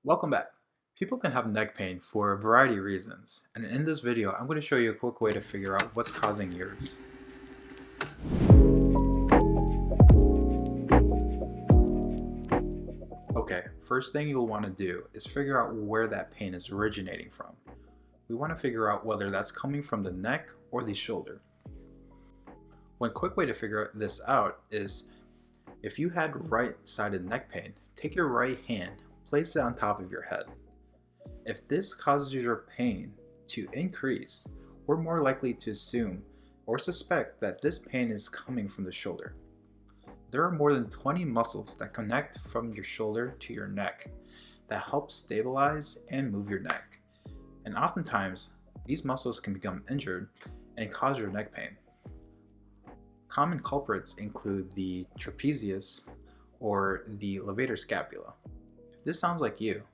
Welcome back. People can have neck pain for a variety of reasons, and in this video I'm going to show you a quick way to figure out what's causing yours. Okay, first thing you'll want to do is figure out where that pain is originating from. We want to figure out whether that's coming from the neck or the shoulder. One quick way to figure this out is if you had right-sided neck pain, take your right hand, place it on top of your head. If this causes your pain to increase, we're more likely to assume or suspect that this pain is coming from the shoulder. There are more than 20 muscles that connect from your shoulder to your neck that help stabilize and move your neck. And oftentimes, these muscles can become injured and cause your neck pain. Common culprits include the trapezius or the levator scapula. If this sounds like you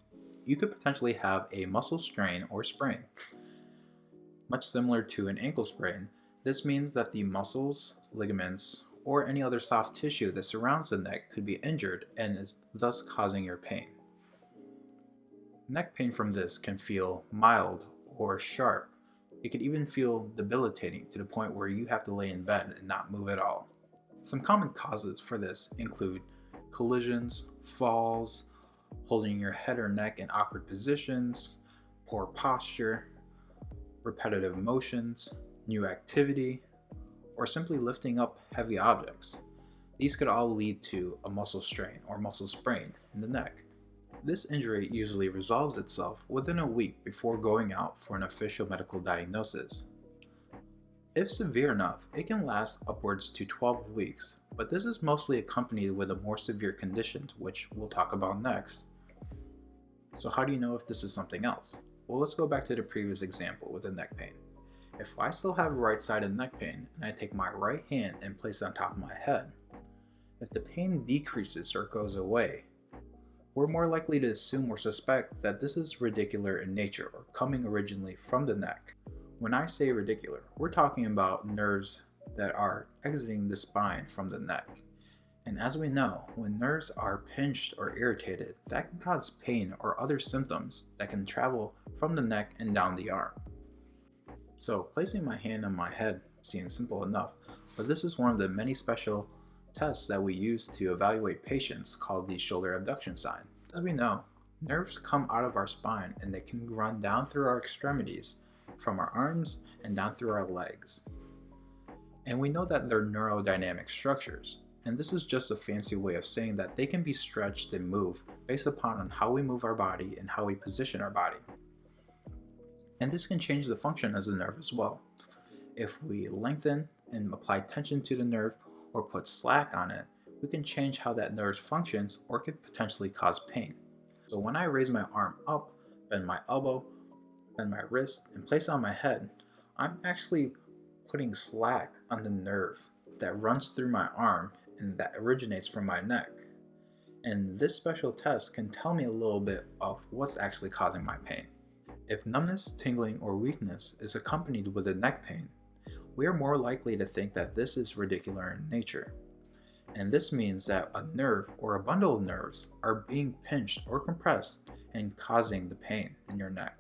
could potentially have a muscle strain or sprain. Much similar to an ankle sprain, this means that the muscles, ligaments, or any other soft tissue that surrounds the neck could be injured and is thus causing your pain. Neck pain from this can feel mild or sharp. It could even feel debilitating to the point where you have to lay in bed and not move at all. Some common causes for this include collisions, falls, holding your head or neck in awkward positions, poor posture, repetitive motions, new activity, or simply lifting up heavy objects. These could all lead to a muscle strain or muscle sprain in the neck. This injury usually resolves itself within a week before going out for an official medical diagnosis. If severe enough, it can last upwards to 12 weeks, but this is mostly accompanied with a more severe condition, which we'll talk about next. So how do you know if this is something else? Well, let's go back to the previous example with the neck pain. If I still have right-sided neck pain and I take my right hand and place it on top of my head, if the pain decreases or goes away, we're more likely to assume or suspect that this is radicular in nature or coming originally from the neck. When I say radicular, we're talking about nerves that are exiting the spine from the neck. And as we know, when nerves are pinched or irritated, that can cause pain or other symptoms that can travel from the neck and down the arm. So placing my hand on my head seems simple enough, but this is one of the many special tests that we use to evaluate patients called the shoulder abduction sign. As we know, nerves come out of our spine and they can run down through our extremities, from our arms and down through our legs. And we know that they're neurodynamic structures, and this is just a fancy way of saying that they can be stretched and moved based upon how we move our body and how we position our body. And this can change the function as a nerve as well. If we lengthen and apply tension to the nerve or put slack on it, we can change how that nerve functions or could potentially cause pain. So when I raise my arm up, bend my elbow, bend my wrist, and place it on my head, I'm actually putting slack on the nerve that runs through my arm and that originates from my neck. And this special test can tell me a little bit of what's actually causing my pain. If numbness, tingling, or weakness is accompanied with a neck pain, we are more likely to think that this is radicular in nature. And this means that a nerve or a bundle of nerves are being pinched or compressed and causing the pain in your neck.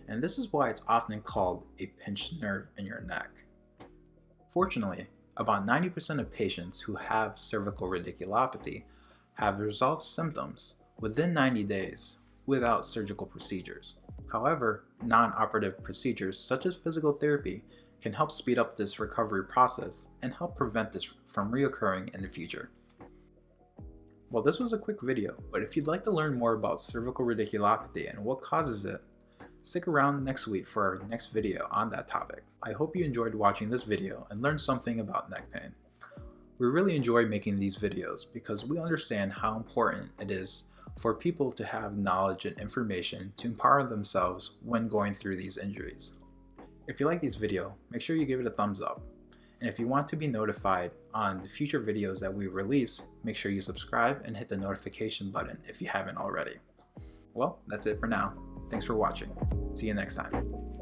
And this is why it's often called a pinched nerve in your neck. Fortunately, about 90% of patients who have cervical radiculopathy have resolved symptoms within 90 days without surgical procedures. However, non-operative procedures such as physical therapy can help speed up this recovery process and help prevent this from reoccurring in the future. Well, this was a quick video, but if you'd like to learn more about cervical radiculopathy and what causes it, stick around next week for our next video on that topic. I hope you enjoyed watching this video and learned something about neck pain. We really enjoy making these videos because we understand how important it is for people to have knowledge and information to empower themselves when going through these injuries. If you like this video, make sure you give it a thumbs up. And if you want to be notified on the future videos that we release, make sure you subscribe and hit the notification button if you haven't already. Well, that's it for now. Thanks for watching. See you next time.